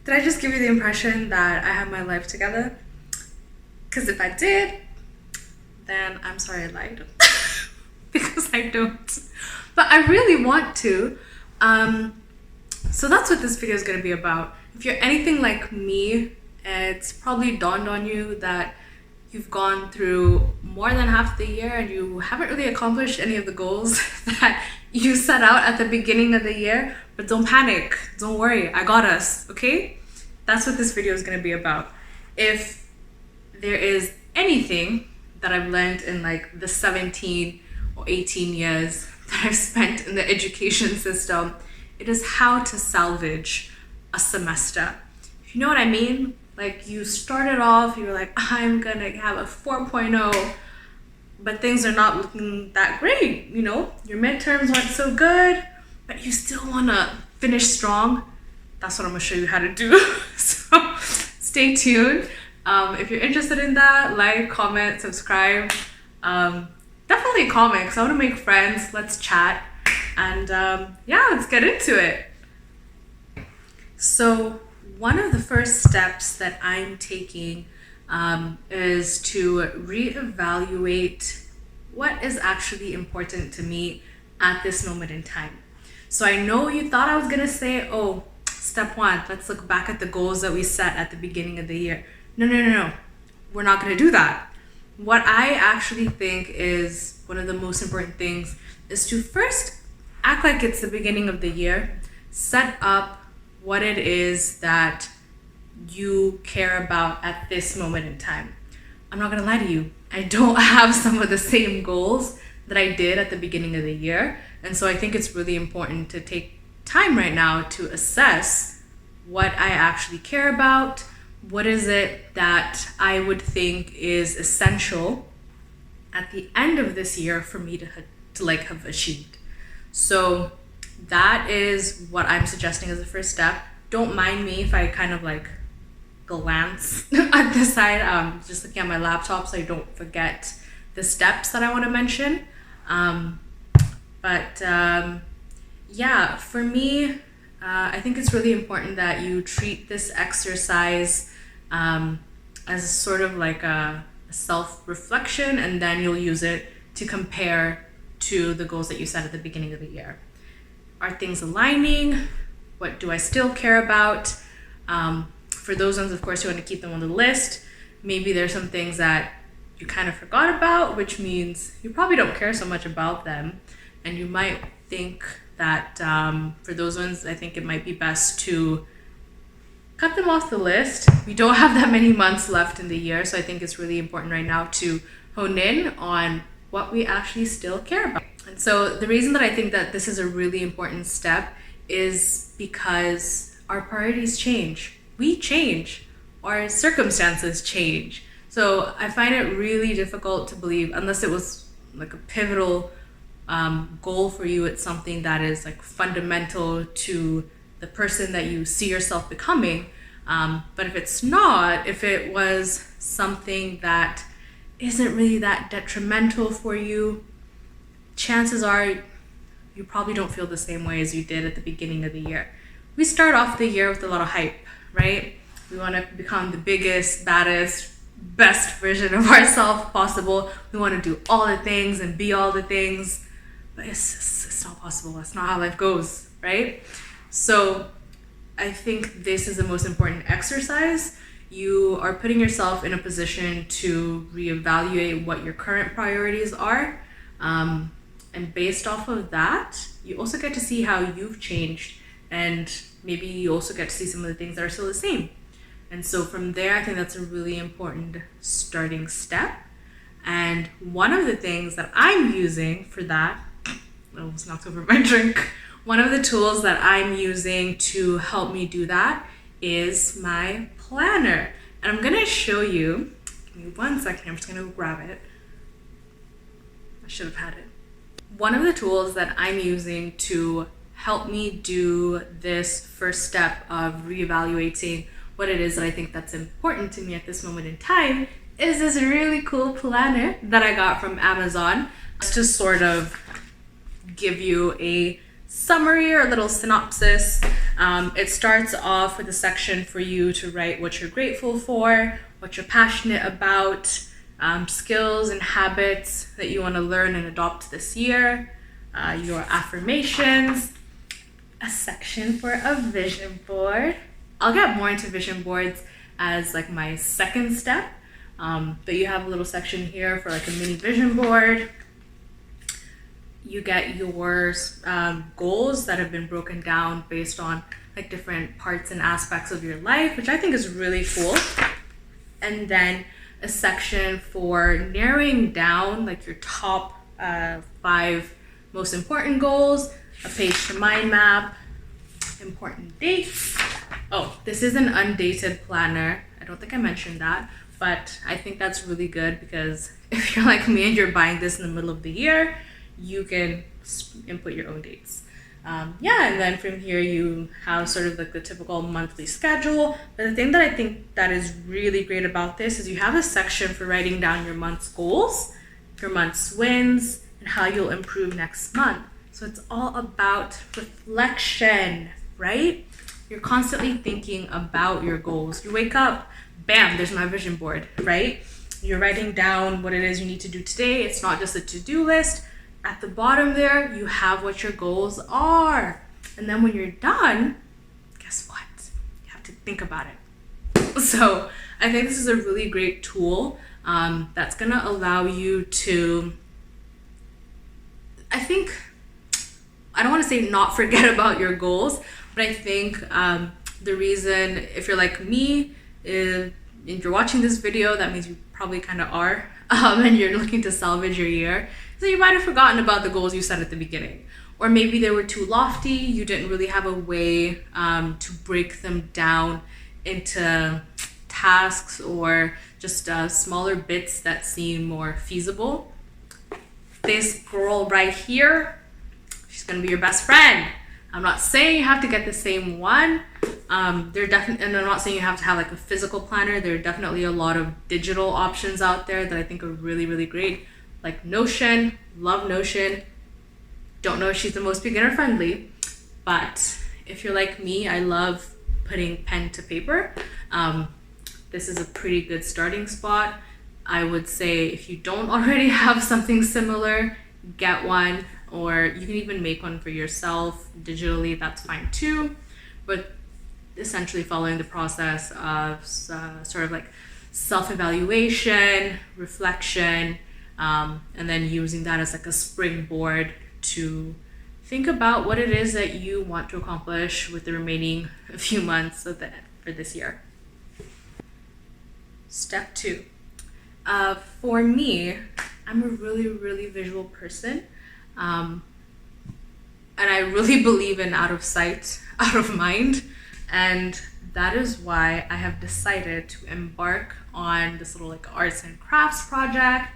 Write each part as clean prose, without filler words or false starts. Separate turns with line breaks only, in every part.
Did I just give you the impression that I have my life together? Because if I did, then I'm sorry I lied. Because I don't. But I really want to. So that's what this video is going to be about. If you're anything like me, it's probably dawned on you that you've gone through more than half the year and you haven't really accomplished any of the goals that you set out at the beginning of the year. But don't panic. Don't worry. I got us. Okay? That's what this video is going to be about. If there is anything that I've learned in like the 17 or 18 years that I've spent in the education system, it is how to salvage a semester. If you know what I mean? Like, you started off, you were like, I'm gonna have a 4.0, but things are not looking that great, you know? Your midterms weren't so good, but you still wanna finish strong. That's what I'm gonna show you how to do. So stay tuned. If you're interested in that, like, comment, subscribe. Definitely comment, because I want to make friends. Let's chat. And yeah, let's get into it. So one of the first steps that I'm taking is to reevaluate what is actually important to me at this moment in time. So I know you thought I was going to say, oh, step one, let's look back at the goals that we set at the beginning of the year. No. We're not going to do that. What I actually think is one of the most important things is to first act like it's the beginning of the year, set up what it is that you care about at this moment in time. I'm not going to lie to you. I don't have some of the same goals that I did at the beginning of the year. And so I think it's really important to take time right now to assess what I actually care about. What is it that I would think is essential at the end of this year for me to have achieved? So that is what I'm suggesting as a first step. Don't mind me if I kind of like glance at the side, just looking at my laptop so I don't forget the steps that I want to mention. Yeah, for me, I think it's really important that you treat this exercise as sort of like a self-reflection, and then you'll use it to compare to the goals that you set at the beginning of the year. Are things aligning? What do I still care about? For those ones, of course, you want to keep them on the list. Maybe there's some things that you kind of forgot about, which means you probably don't care so much about them. And you might think that for those ones, I think it might be best to cut them off the list. We don't have that many months left in the year, so I think it's really important right now to hone in on what we actually still care about. And so the reason that I think that this is a really important step is because our priorities change. We change. Our circumstances change. So I find it really difficult to believe, unless it was like a pivotal goal for you, it's something that is like fundamental to the person that you see yourself becoming. But if it's not, if it was something that isn't really that detrimental for you, chances are you probably don't feel the same way as you did at the beginning of the year. We start off the year with a lot of hype, right? We want to become the biggest, baddest, best version of ourselves possible. We want to do all the things and be all the things, but it's not possible. That's not how life goes, right? So I think this is the most important exercise. You are putting yourself in a position to reevaluate what your current priorities are. And based off of that, you also get to see how you've changed, and maybe you also get to see some of the things that are still the same. And so from there, I think that's a really important starting step. And one of the things that I'm using for that, I almost knocked over my drink. One of the tools that I'm using to help me do that is my planner. And I'm gonna show you, give me 1 second, I'm just gonna grab it. I should have had it. One of the tools that I'm using to help me do this first step of reevaluating what it is that I think that's important to me at this moment in time is this really cool planner that I got from Amazon, just to sort of give you a summary or a little synopsis. It starts off with a section for you to write what you're grateful for, what you're passionate about, skills and habits that you want to learn and adopt this year, your affirmations, a section for a vision board. I'll get more into vision boards as like my second step, but you have a little section here for like a mini vision board. You get your goals that have been broken down based on like different parts and aspects of your life, which I think is really cool. And then a section for narrowing down like your top 5 most important goals, a page to mind map, important dates. Oh, this is an undated planner. I don't think I mentioned that, but I think that's really good because if you're like me and you're buying this in the middle of the year, you can input your own dates. And then from here you have sort of like the typical monthly schedule. But the thing that I think that is really great about this is you have a section for writing down your month's goals, your month's wins, and how you'll improve next month. So it's all about reflection, right? You're constantly thinking about your goals. You wake up, bam, there's my vision board, right? You're writing down what it is you need to do today. It's not just a to-do list. At the bottom there, you have what your goals are. And then when you're done, guess what? You have to think about it. So I think this is a really great tool that's gonna allow you to, I don't wanna say not forget about your goals, but I think the reason, if you're like me, if you're watching this video, that means you probably kind of are, and you're looking to salvage your year. So you might have forgotten about the goals you set at the beginning. Or maybe they were too lofty, you didn't really have a way to break them down into tasks or just smaller bits that seem more feasible. This girl right here, she's gonna be your best friend. I'm not saying you have to get the same one. And I'm not saying you have to have like a physical planner. There are definitely a lot of digital options out there that I think are really, really great. Like Notion, love Notion. Don't know if she's the most beginner friendly, but if you're like me, I love putting pen to paper. This is a pretty good starting spot. I would say if you don't already have something similar, get one, or you can even make one for yourself digitally, that's fine too. But essentially following the process of sort of like self-evaluation, reflection, and then using that as like a springboard to think about what it is that you want to accomplish with the remaining few months for this year. Step 2. For me, I'm a really, really visual person. And I really believe in out of sight, out of mind. And that is why I have decided to embark on this little like arts and crafts project.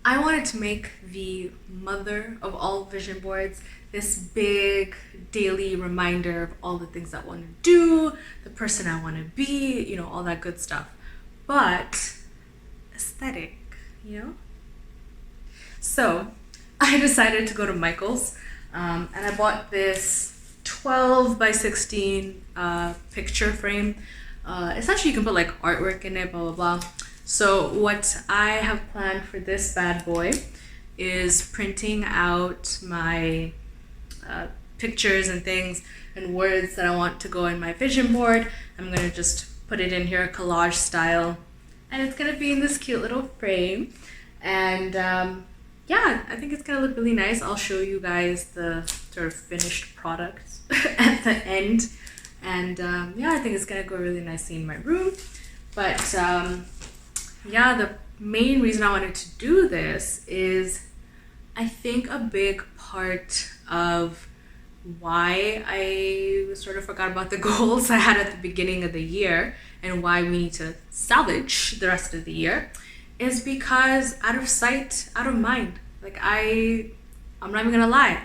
I wanted to make the mother of all vision boards this big daily reminder of all the things I want to do, the person I want to be, all that good stuff. But aesthetic, So I decided to go to Michael's and I bought this 12 by 16 picture frame. Essentially you can put like artwork in it, blah, blah, blah. So what I have planned for this bad boy is printing out my pictures and things and words that I want to go in my vision board. I'm going to just put it in here collage style, and it's going to be in this cute little frame. And I think it's going to look really nice. I'll show you guys the sort of finished product at the end. And I think it's going to go really nicely in my room. But the main reason I wanted to do this is I think a big part of why I sort of forgot about the goals I had at the beginning of the year and why we need to salvage the rest of the year is because out of sight, out of mind. Like I'm not even gonna lie,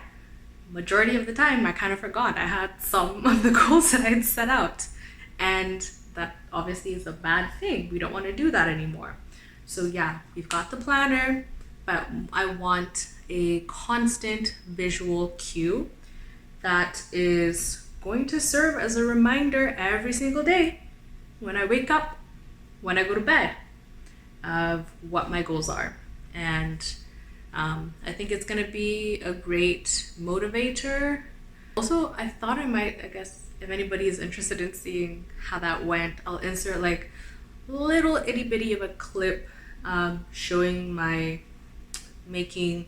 majority of the time I kind of forgot I had some of the goals that I had set out, and that obviously is a bad thing. We don't want to do that anymore. So we've got the planner, but I want a constant visual cue that is going to serve as a reminder every single day when I wake up, when I go to bed, of what my goals are. And I think it's going to be a great motivator. Also, I thought I might, I guess, if anybody is interested in seeing how that went, I'll insert like little itty bitty of a clip showing my making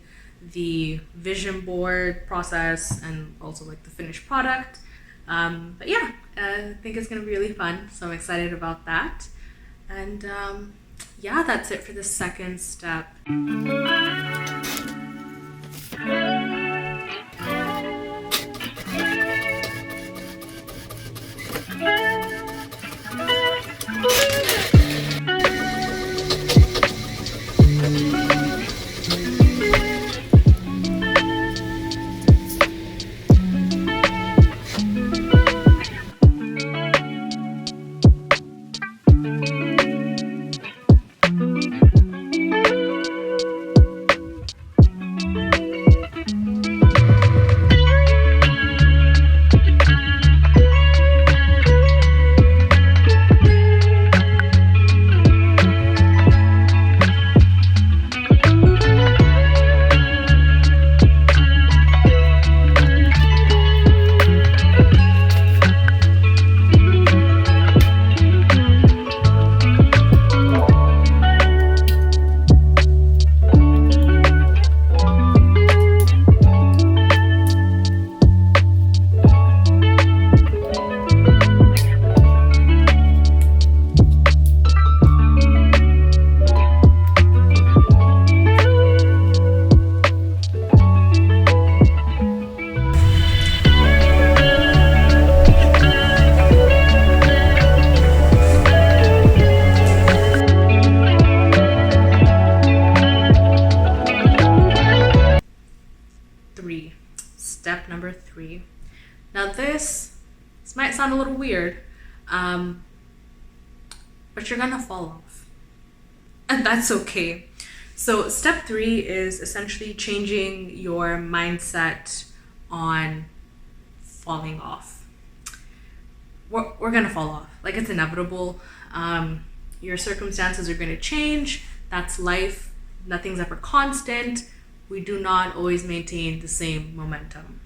the vision board process and also like the finished product. But yeah, I think it's gonna be really fun, so I'm excited about that. And yeah, that's it for the second step. Step number 3. Now this might sound a little weird, but you're gonna fall off, and that's okay. So step 3 is essentially changing your mindset on falling off. We're gonna fall off, like it's inevitable. Your circumstances are gonna change. That's life. Nothing's ever constant. We do not always maintain the same momentum.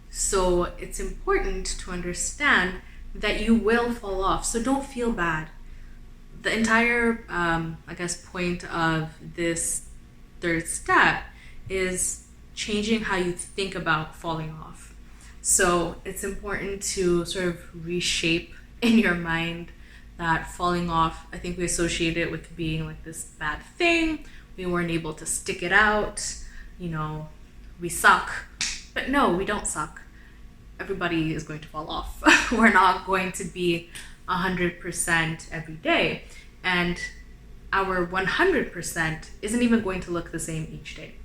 So it's important to understand that you will fall off. So don't feel bad. The entire, point of this third step is changing how you think about falling off. So it's important to sort of reshape in your mind that falling off, I think we associate it with being like this bad thing. We weren't able to stick it out, we suck. But no, we don't suck. Everybody is going to fall off. We're not going to be 100% every day. And our 100% isn't even going to look the same each day.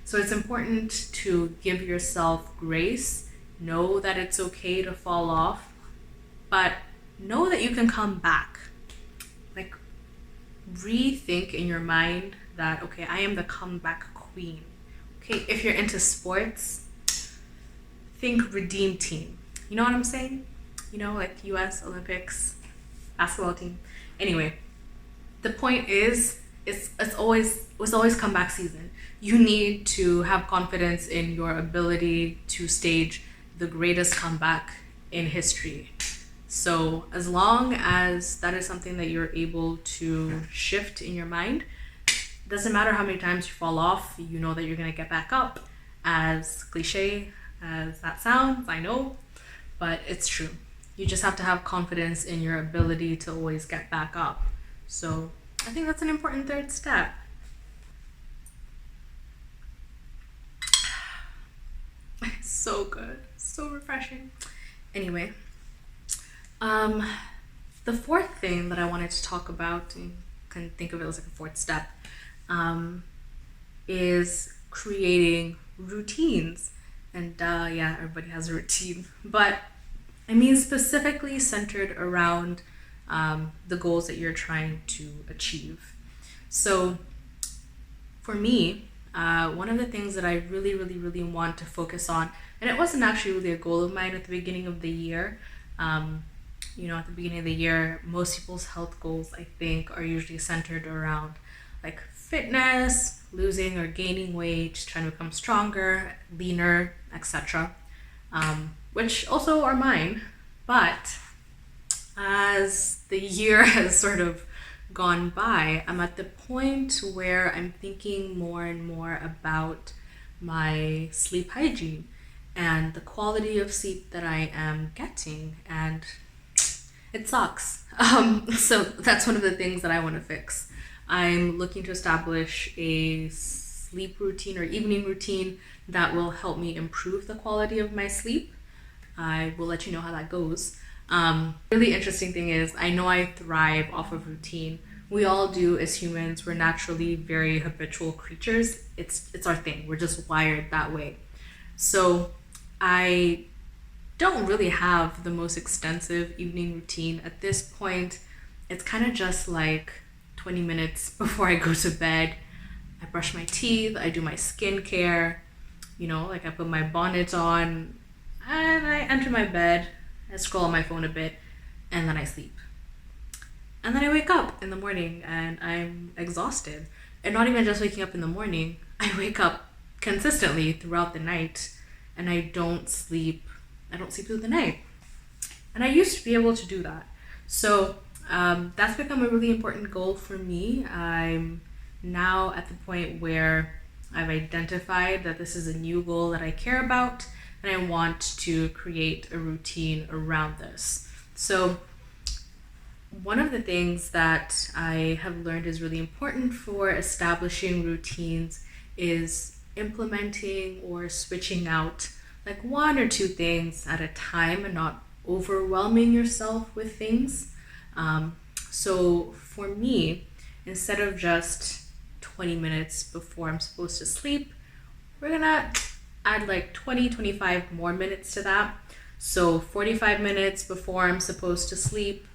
So it's important to give yourself grace, know that it's okay to fall off, but know that you can come back. Like, rethink in your mind that, okay, I am the comeback queen. Okay, if you're into sports, think redeem team. You know what I'm saying? Like US Olympics basketball team. Anyway, the point is, it was always comeback season. You need to have confidence in your ability to stage the greatest comeback in history. So as long as that is something that you're able to shift in your mind, doesn't matter how many times you fall off, you know that you're gonna get back up. As cliche as that sounds, I know, but it's true. You just have to have confidence in your ability to always get back up. So I think that's an important third step. So good, so refreshing. Anyway, the fourth thing that I wanted to talk about, and you can think of it as like a fourth step, is creating routines. And yeah, everybody has a routine, but I mean specifically centered around the goals that you're trying to achieve. So for me, one of the things that I really, really, really want to focus on And it wasn't actually really a goal of mine at the beginning of the year. Um, at the beginning of the year, most people's health goals, I think, are usually centered around like fitness, losing or gaining weight, just trying to become stronger, leaner, etc. Which also are mine. But as the year has sort of gone by, I'm at the point where I'm thinking more and more about my sleep hygiene and the quality of sleep that I am getting. And it sucks. So that's one of the things that I want to fix. I'm looking to establish a sleep routine or evening routine that will help me improve the quality of my sleep. I will let you know how that goes. Really interesting thing is, I know I thrive off of routine. We all do as humans. We're naturally very habitual creatures. It's our thing. We're just wired that way. So I don't really have the most extensive evening routine at this point. It's kind of just like 20 minutes before I go to bed. I brush my teeth, I do my skincare, like I put my bonnet on and I enter my bed, I scroll on my phone a bit, and then I sleep. And then I wake up in the morning and I'm exhausted. And not even just waking up in the morning, I wake up consistently throughout the night and I don't sleep through the night. And I used to be able to do that. So that's become a really important goal for me. I'm now at the point where I've identified that this is a new goal that I care about and I want to create a routine around this. So one of the things that I have learned is really important for establishing routines is implementing or switching out like one or two things at a time and not overwhelming yourself with things. So for me, instead of just 20 minutes before I'm supposed to sleep, we're gonna add like 25 more minutes to that. So 45 minutes before I'm supposed to sleep,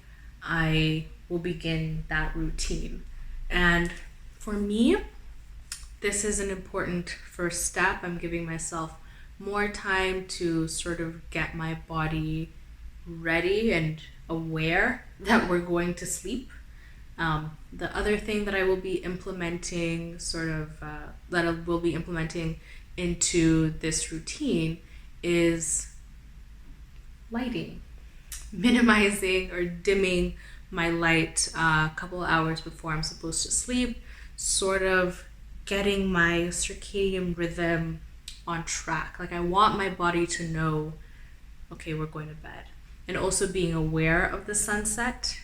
I will begin that routine. And for me, this is an important first step. I'm giving myself more time to sort of get my body ready and aware that we're going to sleep. The other thing that I will be implementing, into this routine is lighting, minimizing or dimming my light a couple hours before I'm supposed to sleep, sort of getting my circadian rhythm on track. Like I want my body to know, okay, we're going to bed. And also being aware of the sunset.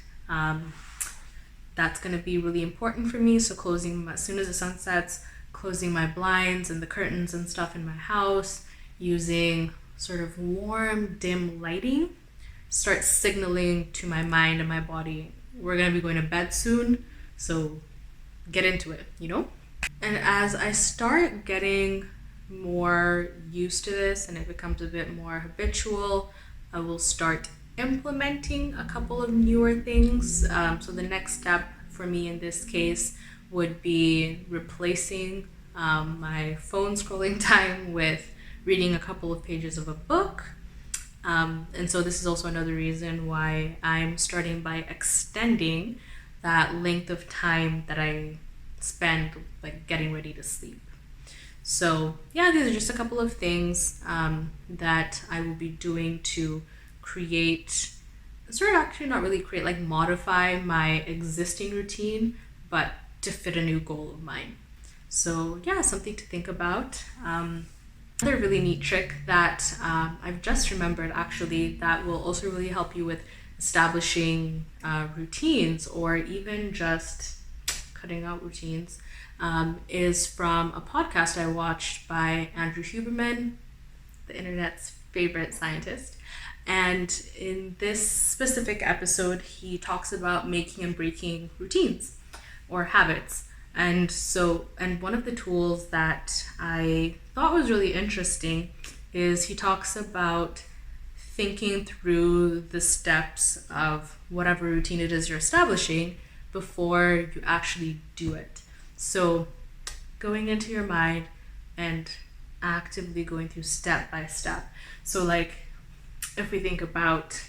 That's going to be really important for me. So as soon as the sun sets, closing my blinds and the curtains and stuff in my house, using sort of warm, dim lighting, start signaling to my mind and my body, we're going to be going to bed soon, so get into it, And as I start getting more used to this and it becomes a bit more habitual, I will start implementing a couple of newer things. So the next step for me in this case would be replacing my phone scrolling time with reading a couple of pages of a book. And so this is also another reason why I'm starting by extending that length of time that I spend like getting ready to sleep. So yeah, these are just a couple of things that I will be doing to modify my existing routine, but to fit a new goal of mine. So yeah, something to think about. Another really neat trick that I've just remembered actually that will also really help you with establishing routines or even just cutting out routines is from a podcast I watched by Andrew Huberman, the internet's favorite scientist. And in this specific episode, he talks about making and breaking routines or habits. And one of the tools that I thought was really interesting is he talks about thinking through the steps of whatever routine it is you're establishing before you actually do it. So going into your mind and actively going through step by step. So like if we think about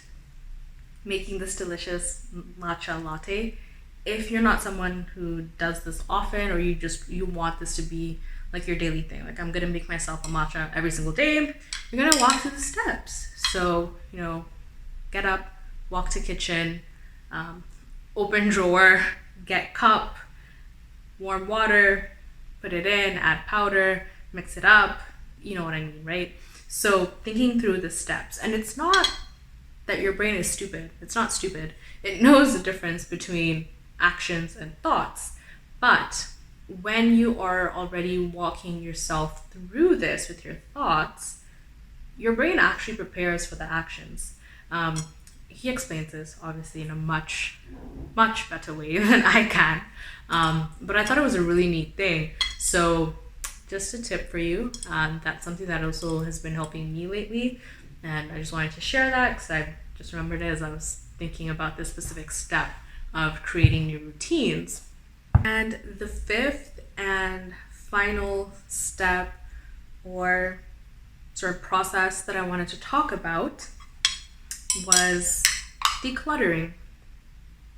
making this delicious matcha latte, if you're not someone who does this often, or you want this to be like your daily thing, like I'm gonna make myself a matcha every single day, you're gonna walk through the steps. So get up, walk to kitchen, open drawer, get cup, warm water, put it in, add powder, mix it up, you know what I mean, right? So thinking through the steps, and it's not that your brain is stupid. It's not stupid. It knows the difference between actions and thoughts. But when you are already walking yourself through this with your thoughts, your brain actually prepares for the actions. He explains this obviously in a much, much better way than I can. But I thought it was a really neat thing. So just a tip for you. That's something that also has been helping me lately. And I just wanted to share that because I just remembered it as I was thinking about this specific step of creating new routines. And the fifth and final step or sort of process that I wanted to talk about was decluttering.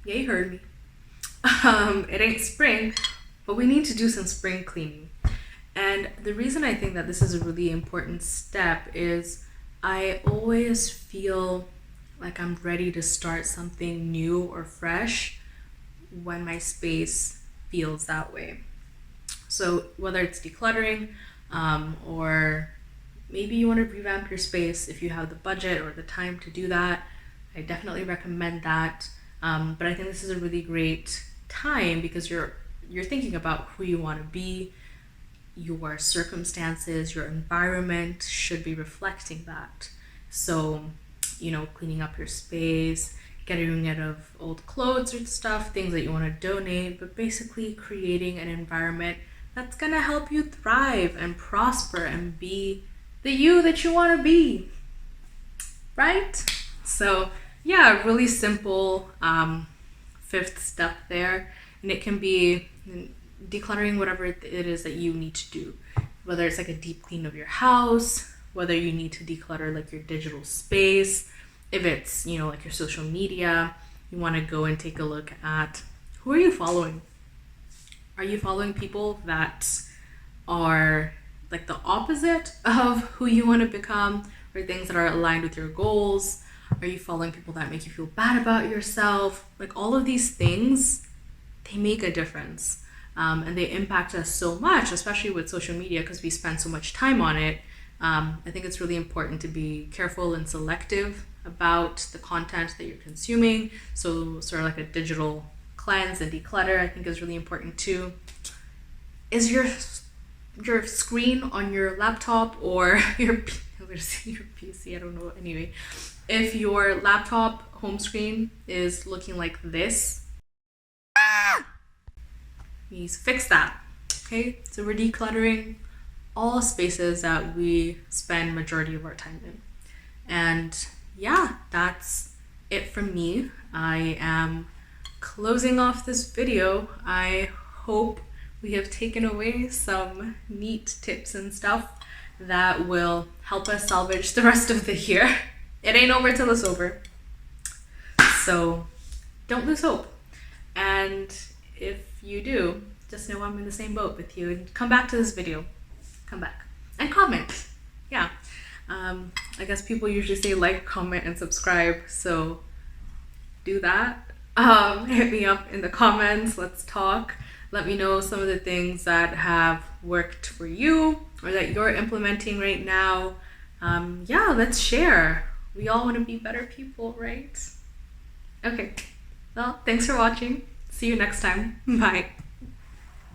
Yeah, you heard me. It ain't spring, but we need to do some spring cleaning. And the reason I think that this is a really important step is I always feel like I'm ready to start something new or fresh when my space feels that way. So whether it's decluttering, or maybe you want to revamp your space if you have the budget or the time to do that, I definitely recommend that. But I think this is a really great time because you're thinking about who you want to be. Your circumstances, your environment should be reflecting that. So, cleaning up your space, getting rid of old clothes or stuff, things that you want to donate, but basically creating an environment that's gonna help you thrive and prosper and be the you that you want to be, right? So yeah, really simple fifth step there, and it can be decluttering whatever it is that you need to do, whether it's like a deep clean of your house, whether you need to declutter like your digital space, if it's like your social media, you want to go and take a look at who are you following. Are you following people that are like the opposite of who you want to become, or things that are aligned with your goals? Are you following people that make you feel bad about yourself? Like all of these things, they make a difference. And they impact us so much, especially with social media, because we spend so much time on it. I think it's really important to be careful and selective about the content that you're consuming. So sort of like a digital cleanse and declutter, I think is really important too. Is your screen on your laptop or your PC? I don't know. Anyway, if your laptop home screen is looking like this, you need to fix that. Okay, so we're decluttering all spaces that we spend majority of our time in. And yeah, that's it from me. I am closing off this video. I hope we have taken away some neat tips and stuff that will help us salvage the rest of the year. It ain't over till it's over. So don't lose hope. And if you do, just know I'm in the same boat with you, and come back to this video. Come back and comment. Yeah. I guess people usually say like, comment, and subscribe. So do that. Hit me up in the comments. Let's talk. Let me know some of the things that have worked for you or that you're implementing right now. Yeah, let's share. We all want to be better people, right? Okay. Well, thanks for watching. See you next time. Bye.